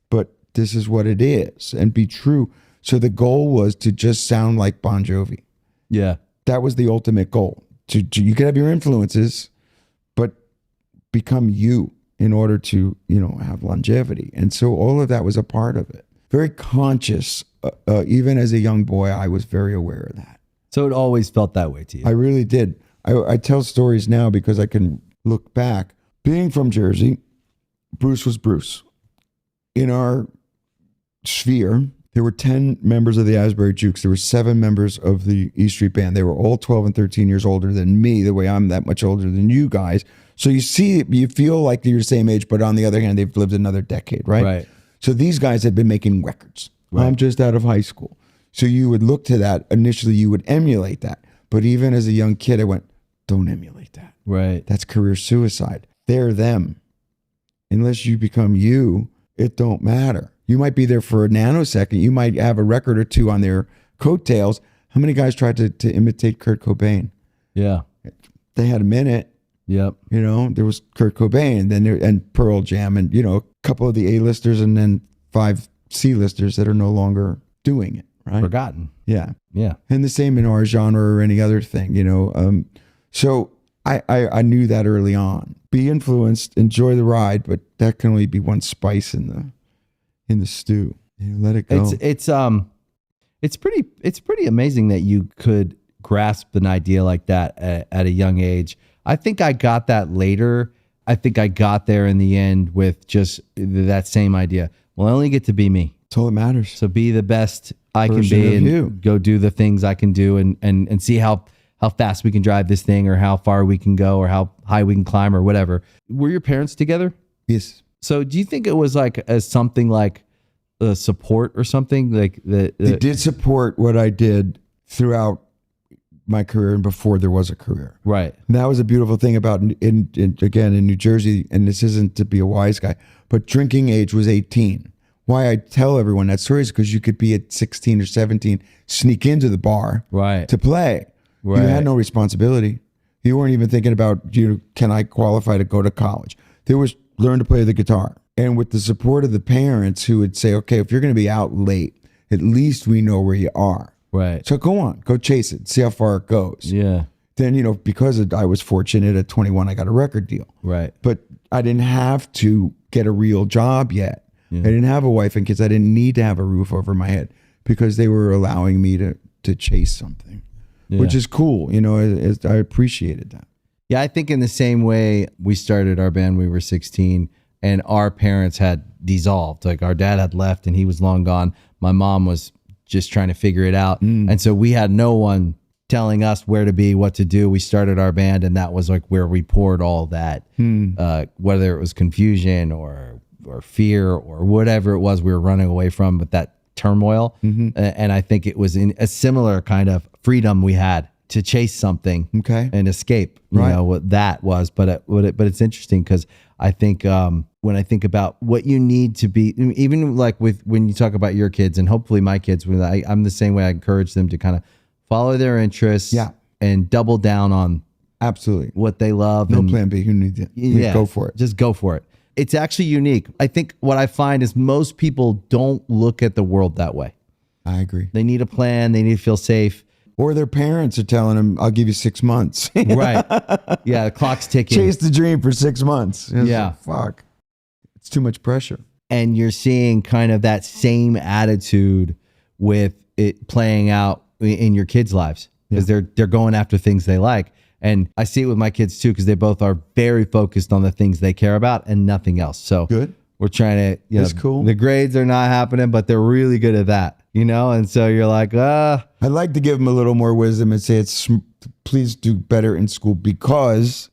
But this is what it is, and be true. So the goal was to just sound like Bon Jovi. Yeah. That was the ultimate goal. You could have your influences, but become you in order to, have longevity. And so all of that was a part of it. Very conscious. Even as a young boy, I was very aware of that. So it always felt that way to you. I really did. I tell stories now because I can look back. Being from Jersey, Bruce was Bruce. In our sphere, there were 10 members of the Asbury Jukes. There were 7 members of the E Street Band. They were all 12 and 13 years older than me, the way I'm that much older than you guys. So you feel like you're the same age, but on the other hand, they've lived another decade, right? Right. So these guys had been making records. Right. I'm just out of high school. So you would look to that. Initially, you would emulate that. But even as a young kid, I went, don't emulate that. Right. That's career suicide. They're them. Unless you become you, it don't matter. You might be there for a nanosecond. You might have a record or two on their coattails. How many guys tried to imitate Kurt Cobain? Yeah. They had a minute. Yep. There was Kurt Cobain, and Pearl Jam, and a couple of the A-listers, and then 5 C-listers that are no longer doing it. Right? Forgotten. Yeah. Yeah. And the same in our genre or any other thing. So I knew that early on. Be influenced, enjoy the ride, but that can only be one spice in the stew. Let it go. It's pretty amazing that you could grasp an idea like that at a young age. I think I got that later. I think I got there in the end with just that same idea. Well, I only get to be me. That's all that matters. So be the best I can Version be of and you. go do the things I can do and see how fast we can drive this thing, or how far we can go, or how high we can climb, or whatever. Were your parents together? Yes. So do you think it was like something like a support or something like that? They did support what I did throughout my career and before there was a career. Right. And that was a beautiful thing about in New Jersey, and this isn't to be a wise guy, but drinking age was 18. Why I tell everyone that story is because you could be at 16 or 17, sneak into the bar to play. Right. You had no responsibility. You weren't even thinking about, can I qualify to go to college? There was learn to play the guitar. And with the support of the parents who would say, okay, if you're going to be out late, at least we know where you are. Right. So go on, go chase it, see how far it goes. Yeah. Then, because I was fortunate at 21, I got a record deal. Right. But I didn't have to get a real job yet. Yeah. I didn't have a wife and kids. I didn't need to have a roof over my head because they were allowing me to chase something, which is cool. I appreciated that. Yeah, I think in the same way we started our band, we were 16 and our parents had dissolved. Like our dad had left and he was long gone. My mom was just trying to figure it out. And so we had no one telling us where to be, what to do. We started our band and that was like where we poured all that, whether it was confusion or fear or whatever it was we were running away from, but that turmoil. And I think it was in a similar kind of freedom we had to chase something and escape, you know, what that was. But it's interesting because I think when I think about what you need to be, even like when you talk about your kids and hopefully my kids, I'm the same way. I encourage them to kind of follow their interests and double down on absolutely what they love. No plan B. You need to go for it. Just go for it. It's actually unique. I think what I find is most people don't look at the world that way. I agree. They need a plan. They need to feel safe. Or their parents are telling them, I'll give you 6 months. Right. Yeah, the clock's ticking. Chase the dream for 6 months. Yeah. Fuck. It's too much pressure. And you're seeing kind of that same attitude with it playing out in your kids' lives because they're going after things they like. And I see it with my kids too because they both are very focused on the things they care about and nothing else. So good. We're trying to, That's cool. The grades are not happening, but they're really good at that, And so you're like, I'd like to give them a little more wisdom and say please do better in school because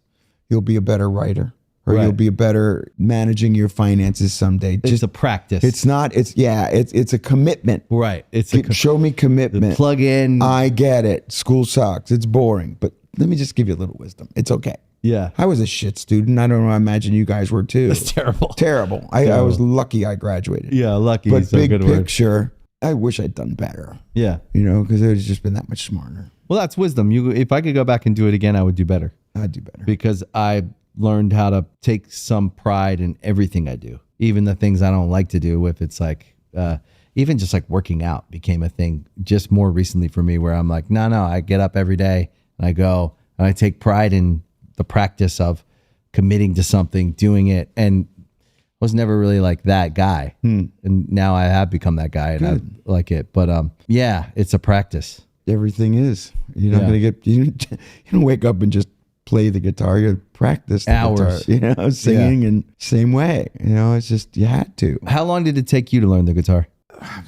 you'll be a better writer or Right. you'll be a better managing your finances someday. it's a practice. It's a commitment. right. Show me commitment. Plug in. I get it. School sucks. It's boring, but let me just give you a little wisdom. It's okay. yeah. I was a shit student. I don't know. I imagine you guys were too. It's terrible. Terrible. I was lucky I graduated. Yeah, lucky. But is a big good word. picture, I wish I'd done better. Yeah. Because I would have just been that much smarter. Well, that's wisdom. If I could go back and do it again, I would do better I'd do better. because I learned how to take some pride in everything I do, even the things I don't like to do. If it's like, even just like working out became a thing just more recently for me where I'm like, no, I get up every day and I go and I take pride in the practice of committing to something, doing it. And I was never really like that guy. And now I have become that guy and I like it. But yeah, it's a practice. Everything is. You're not going to get, you don't wake up and just play the guitar. You practice the Hours. guitar, singing and same way. It's just, you had to. How long did it take you to learn the guitar?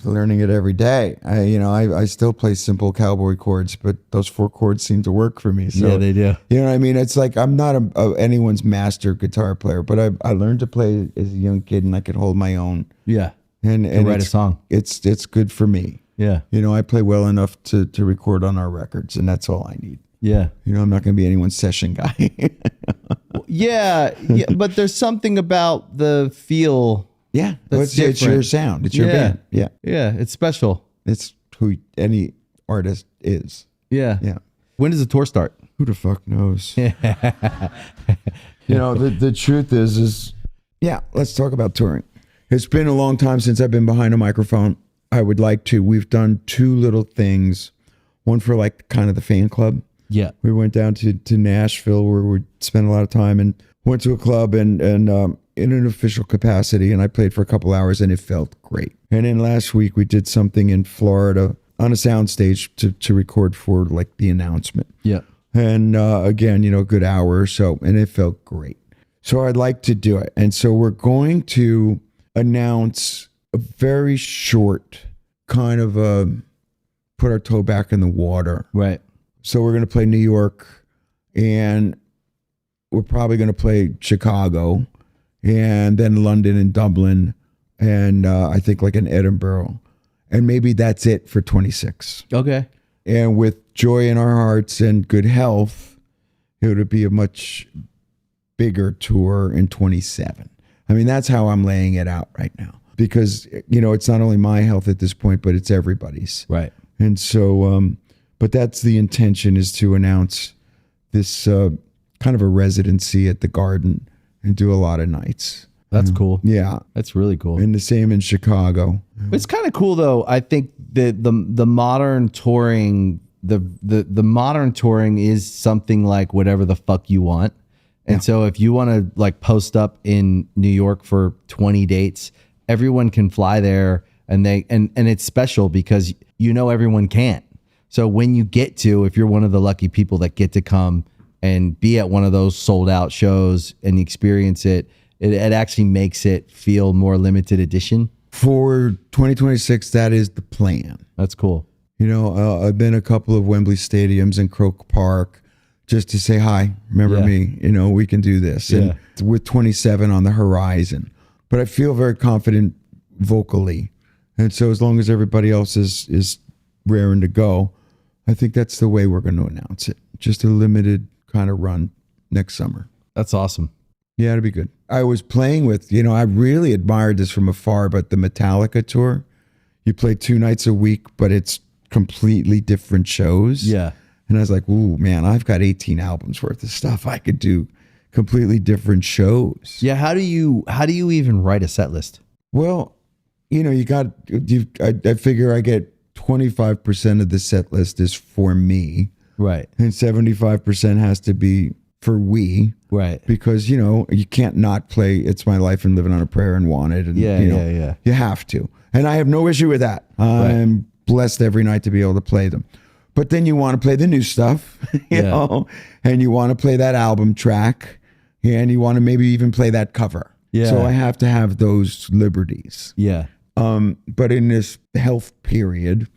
Learning it every day. I still play simple cowboy chords, but those 4 chords seem to work for me. So, Yeah, they do. You know what I mean? It's like I'm not anyone's master guitar player, but I learned to play as a young kid, and I could hold my own. Yeah. And write a song. It's good for me. Yeah. I play well enough to record on our records, and that's all I need. Yeah. I'm not going to be anyone's session guy. Yeah. But there's something about the feel. Yeah, That's it's your different. sound. It's your Yeah. band. Yeah, Yeah. It's special. it's who any artist is. Yeah. Yeah. When does the tour start? Who the fuck knows? The truth is yeah, let's talk about touring. It's been a long time since I've been behind a microphone. I would like to. We've done 2 little things. One for like kind of the fan club. Yeah. We went down to Nashville where we spent a lot of time and went to a club and in an official capacity, and I played for a couple hours and it felt great. And then last week we did something in Florida on a soundstage to record for like the announcement. Yeah. And again, a good hour or so, and it felt great. So I'd like to do it. And so we're going to announce a very short kind of put our toe back in the water. Right. So we're going to play New York, and we're probably going to play Chicago, and then London and Dublin, and I think like in Edinburgh. And maybe that's it for 26. Okay. And with joy in our hearts and good health, it would be a much bigger tour in 27. I mean, that's how I'm laying it out right now. Because, it's not only my health at this point, but it's everybody's. Right. And so, but that's the intention, is to announce this kind of a residency at the Garden and do a lot of nights. That's cool. Yeah. That's really cool. And the same in Chicago. It's kind of cool though. I think that the modern touring, the modern touring is something like whatever the fuck you want. And so if you want to like post up in New York for 20 dates, everyone can fly there, and it's special because everyone can't. So when you get to, if you're one of the lucky people that get to come and be at one of those sold out shows and experience it, it actually makes it feel more limited edition. For 2026, that is the plan. That's cool. I've been a couple of Wembley stadiums and Croke Park just to say hi. Remember me? We can do this. Yeah. And with 27 on the horizon. But I feel very confident vocally. And so as long as everybody else is raring to go, I think that's the way we're going to announce it. Just a limited kind of run next summer. That's awesome. Yeah, it'll be good. I was playing with, I really admired this from afar, but the Metallica tour, you play 2 nights a week, but it's completely different shows. Yeah. And I was like, ooh, man, I've got 18 albums worth of stuff. I could do completely different shows. Yeah. How do you even write a set list? Well, I figure I get 25% of the set list is for me. Right. And 75% has to be for we. Right. Because, you can't not play It's My Life and Living on a Prayer and Wanted. And, Yeah. You have to. And I have no issue with that. I'm blessed every night to be able to play them. But then you want to play the new stuff, you know, and you want to play that album track, and you want to maybe even play that cover. Yeah. So I have to have those liberties. Yeah. But in this health period,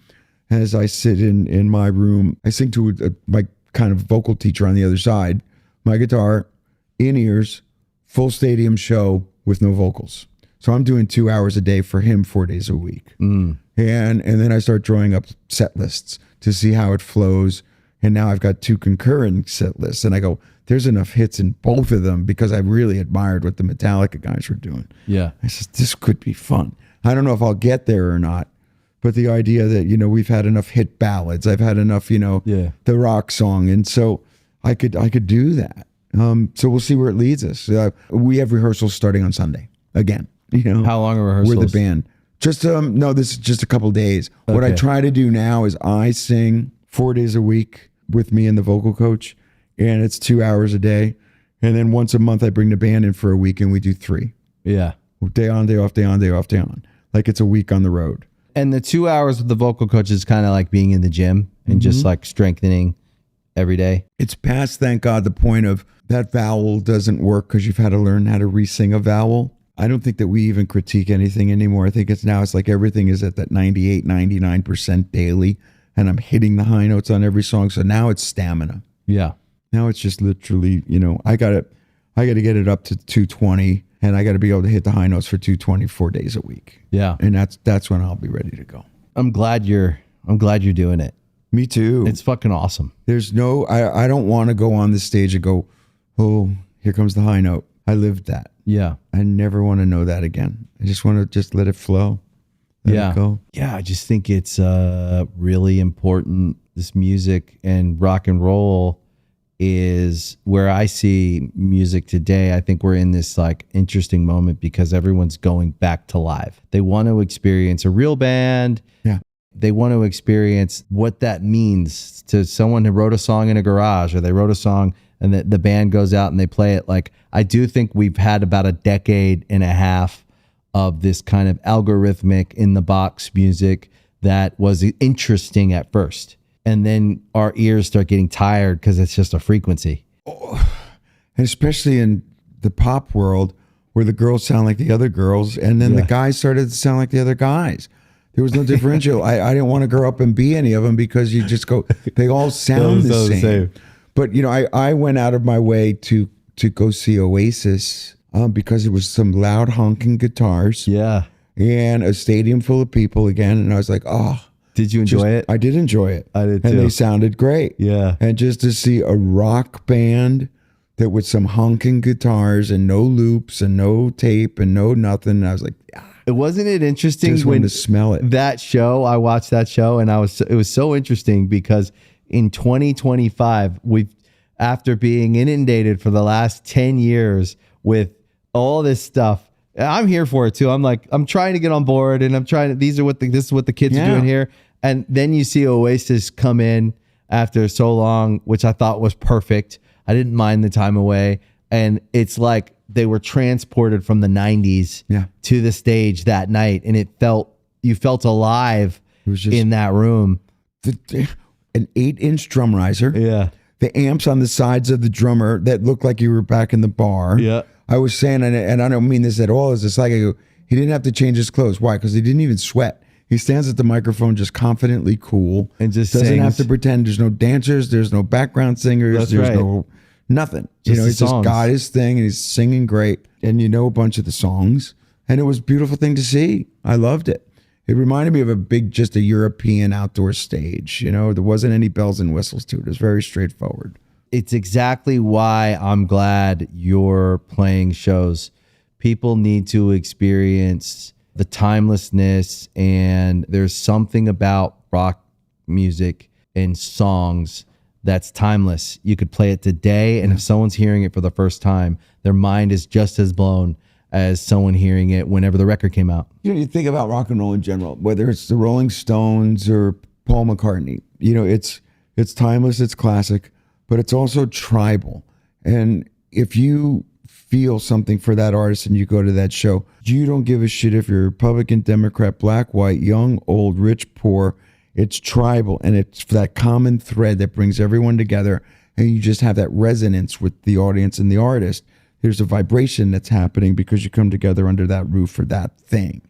as I sit in my room, I sing to my kind of vocal teacher on the other side, my guitar, in ears, full stadium show with no vocals. So I'm doing 2 hours a day for him 4 days a week. And then I start drawing up set lists to see how it flows. And now I've got 2 concurrent set lists. And I go, there's enough hits in both of them because I really admired what the Metallica guys were doing. Yeah. I said, this could be fun. I don't know if I'll get there or not. But the idea that, you know, we've had enough hit ballads. I've had enough, you know, the rock song. And so I could do that. So we'll see where it leads us. We have rehearsals starting on Sunday again. You know, how long are rehearsals? We're the band. Just no, this is just a couple days. Okay. What I try to do now is I sing 4 days a week with me and the vocal coach, and it's 2 hours a day. And then once a month I bring the band in for a week and we do 3. Yeah. Day on, day off, day on, day off, day on. Like it's a week on the road. And the 2 hours with the vocal coach is kind of like being in the gym and just like strengthening every day. It's past, thank God, the point of that vowel doesn't work because you've had to learn how to re-sing a vowel. I don't think that we even critique anything anymore. I think it's like everything is at that 98, 99% daily, and I'm hitting the high notes on every song. So now it's stamina. Yeah. Now it's just literally, you know, I got to get it up to 220, and I got to be able to hit the high notes for 220 4 days a week. Yeah. And that's when I'll be ready to go. I'm glad you're doing it. Me too. It's fucking awesome. There's no, I don't want to go on the stage and go, oh, here comes the high note. I lived that. Yeah. I never want to know that again. I just want to just let it flow. Let it go. Yeah. I just think it's really important. This music and rock and roll is where I see music today. I think we're in this like interesting moment because everyone's going back to live. They want to experience a real band. Yeah. They want to experience what that means to someone who wrote a song in a garage, or they wrote a song and the band goes out and they play it. Like, I do think we've had about a decade and a half of this kind of algorithmic in the box music that was interesting at first. And then our ears start getting tired because it's just a frequency. And especially in the pop world where the girls sound like the other girls, and then the guys started to sound like the other guys. There was no differential. I didn't want to grow up and be any of them because you just go, they all sound the same. But, you know, I went out of my way to go see Oasis because it was some loud honking guitars. Yeah. And a stadium full of people again. And I was like, oh. Did you enjoy it? I did enjoy it. I did too. And they sounded great. Yeah. And just to see a rock band that with some honking guitars and no loops and no tape and no nothing. I was like, yeah. Wasn't it interesting Just when to smell it. That show, I watched that show and it was so interesting because in 2025, after being inundated for the last 10 years with all this stuff, I'm here for it too. I'm trying to get on board, and this is what the kids are doing here. And then you see Oasis come in after so long, which I thought was perfect. I didn't mind the time away. And it's like they were transported from the 90s to the stage that night. And you felt alive in that room. An 8-inch drum riser. Yeah. The amps on the sides of the drummer that looked like you were back in the bar. Yeah. I was saying, and I don't mean this at all, it's just like, he didn't have to change his clothes. Why? Because he didn't even sweat. He stands at the microphone just confidently cool. And just doesn't sings. have to pretend. There's no dancers. There's no background singers. There's no nothing. He's just got his thing and he's singing great. And you know a bunch of the songs. And it was a beautiful thing to see. I loved it. It reminded me of just a European outdoor stage. You know, there wasn't any bells and whistles to it. It was very straightforward. It's exactly why I'm glad you're playing shows. People need to experience the timelessness, and there's something about rock music and songs that's timeless. You could play it today, and if someone's hearing it for the first time, their mind is just as blown as someone hearing it whenever the record came out. You know, you think about rock and roll in general, whether it's the Rolling Stones or Paul McCartney, you know, it's timeless, it's classic, but it's also tribal. And if you feel something for that artist and you go to that show, you don't give a shit if you're Republican, Democrat, black, white, young, old, rich, poor. It's tribal, and it's that common thread that brings everyone together, and you just have that resonance with the audience and the artist. There's a vibration that's happening because you come together under that roof for that thing,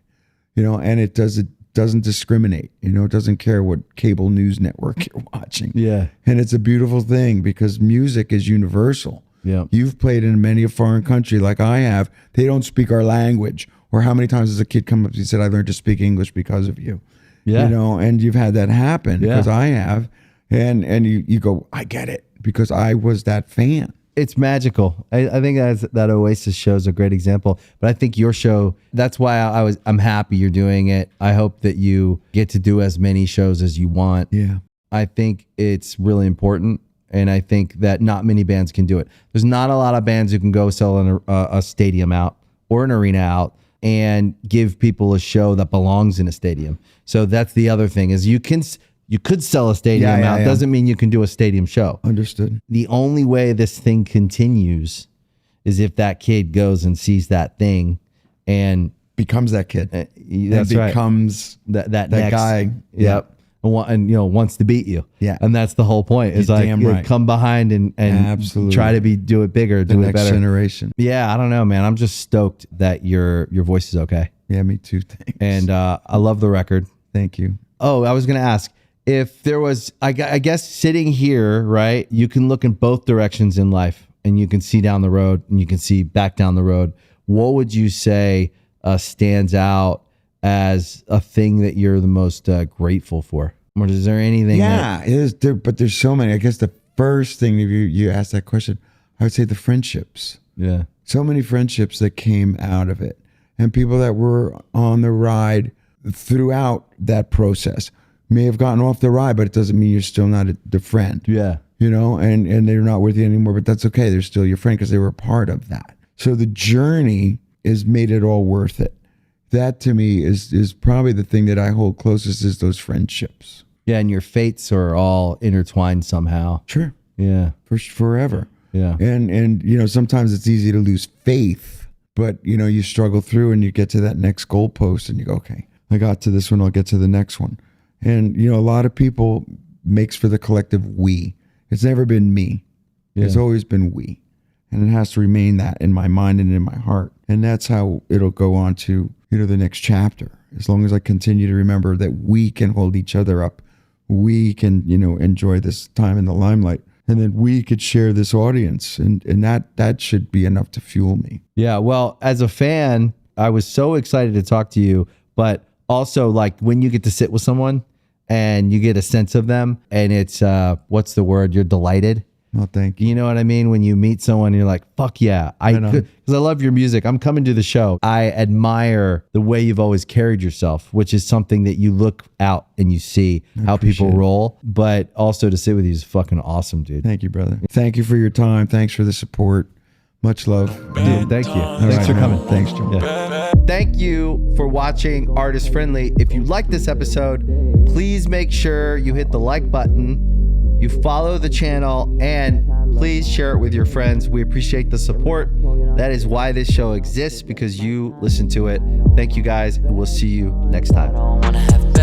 you know, and it doesn't discriminate, you know, it doesn't care what cable news network you're watching. Yeah. And it's a beautiful thing because music is universal. Yeah. You've played in many a foreign country like I have. They don't speak our language. Or how many times has a kid come up to you and said, I learned to speak English because of you. Yeah. You know, and you've had that happen because I have. And you go, I get it because I was that fan. It's magical. I think that Oasis show is a great example. But I think your show, that's why I'm happy you're doing it. I hope that you get to do as many shows as you want. Yeah. I think it's really important. And I think that not many bands can do it. There's not a lot of bands who can go sell a stadium out or an arena out and give people a show that belongs in a stadium. So that's the other thing is you could sell a stadium out. Doesn't mean you can do a stadium show. Understood. The only way this thing continues is if that kid goes and sees that thing and becomes that kid. That's becomes right. that next guy. Yep. And you know, wants to beat you. Yeah. And that's the whole point. Is like right. Come behind and Absolutely. try to do it bigger, The do it next better. generation. Yeah, I don't know, man. I'm just stoked that your voice is okay. Yeah, me too. Thanks. And I love the record. Thank you. Oh, I was gonna ask if there was, I guess sitting here, right? You can look in both directions in life, and you can see down the road, and you can see back down the road. What would you say stands out as a thing that you're the most grateful for? Or is there anything? Yeah, it is there, but there's so many. I guess the first thing if you asked that question, I would say the friendships. Yeah. So many friendships that came out of it, and people that were on the ride throughout that process may have gotten off the ride, but it doesn't mean you're still not the friend. Yeah. You know, and they're not with you anymore, but that's okay. They're still your friend because they were a part of that. So the journey has made it all worth it. That to me is probably the thing that I hold closest is those friendships. Yeah, and your fates are all intertwined somehow. Sure. Yeah. For forever. Yeah. And you know, sometimes it's easy to lose faith, but you know, you struggle through and you get to that next goalpost and you go, okay, I got to this one, I'll get to the next one. And you know, a lot of people makes for the collective we. It's never been me. Yeah. It's always been we. And it has to remain that in my mind and in my heart. And that's how it'll go on to, you know, the next chapter. As long as I continue to remember that we can hold each other up, we can, you know, enjoy this time in the limelight, and then we could share this audience. And that should be enough to fuel me. Yeah. Well, as a fan, I was so excited to talk to you, but also like when you get to sit with someone and you get a sense of them and it's, what's the word? You're delighted. No, thank you. You know what I mean? When you meet someone, you're like, fuck yeah. Because I love your music. I'm coming to the show. I admire the way you've always carried yourself, which is something that you look out and you see how people roll. But also to sit with you is fucking awesome, dude. Thank you, brother. Thank you for your time. Thanks for the support. Much love. Dude, thank you. Thanks for coming. Thanks, Jon. Yeah. Thank you for watching Artist Friendly. If you like this episode, please make sure you hit the like button. You follow the channel and please share it with your friends. We appreciate the support. That is why this show exists, because you listen to it. Thank you guys, and we'll see you next time. I don't wanna have